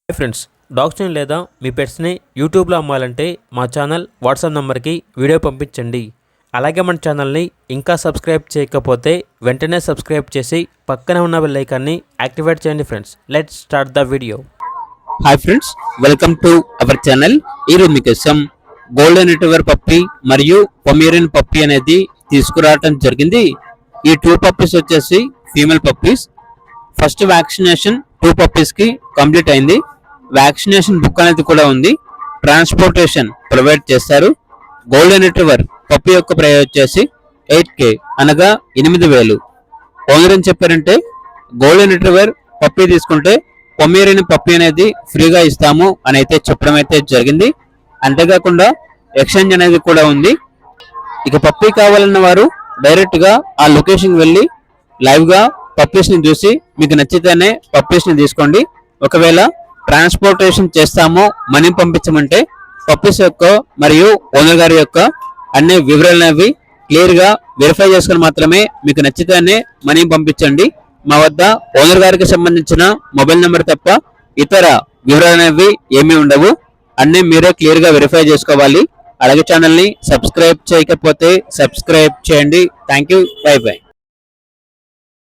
Hi friends, డాగ్స్ని లేదా మీ పెట్స్ని యూట్యూబ్లో అమ్మాలంటే మా ఛానల్ వాట్సాప్ నెంబర్కి వీడియో పంపించండి. అలాగే మన ఛానల్ని ఇంకా సబ్స్క్రైబ్ చేయకపోతే వెంటనే సబ్స్క్రైబ్ చేసి పక్కనే ఉన్న బెల్ ఐకాన్ని యాక్టివేట్ చేయండి. Friends, let's start the video. Hi friends, welcome to our channel. ఈరోజు మీకోసం గోల్డెన్ రిట్రీవర్ పప్పీ మరియు పొమేరియన్ పప్పీ అనేది తీసుకురావడం జరిగింది. ఈ 2 పప్పీస్ వచ్చేసి ఫీమేల్ పప్పీస్. ఫస్ట్ వ్యాక్సినేషన్ 2 పప్పీస్కి కంప్లీట్ అయింది. వ్యాక్సినేషన్ బుక్ అనేది కూడా ఉంది. ట్రాన్స్పోర్టేషన్ ప్రొవైడ్ చేస్తారు. గోల్డెన్ రిట్రీవర్ పప్పీ యొక్క ప్రైస్ వచ్చేసి 8K అనగా 8,000. ఓనర్ ఏం చెప్పారంటే గోల్డెన్ రిట్రీవర్ పప్పీ తీసుకుంటే పొమేరియన్ పప్పీ అనేది ఫ్రీగా ఇస్తాము అని అయితే చెప్పడం అయితే జరిగింది. అంతేకాకుండా ఎక్స్చేంజ్ అనేది కూడా ఉంది. ఇక పప్పీ కావాలన్న వారు డైరెక్ట్ గా ఆ లొకేషన్ వెళ్ళి లైవ్ గా పప్పీస్ ని చూసి మీకు నచ్చితేనే పప్పీస్ ని తీసుకోండి. ఒకవేళ ట్రాన్స్పోర్టేషన్ చేస్తాము, మనీ పంపించమంటే పప్పీస్ యొక్క మరియు ఓనర్ గారి యొక్క అన్ని వివరాలనేవి క్లియర్ గా వెరిఫై చేసుకుని మాత్రమే మీకు నచ్చితేనే మనీ పంపించండి. మా వద్ద ఓనర్ గారికి సంబంధించిన మొబైల్ నెంబర్ తప్ప ఇతర వివరాలనేవి ఏమీ ఉండవు. అన్ని మీరే క్లియర్ గా వెరిఫై చేసుకోవాలి. అలాగే ఛానల్ ని సబ్స్క్రైబ్ చేయకపోతే సబ్స్క్రైబ్ చేయండి. Thank you. By by.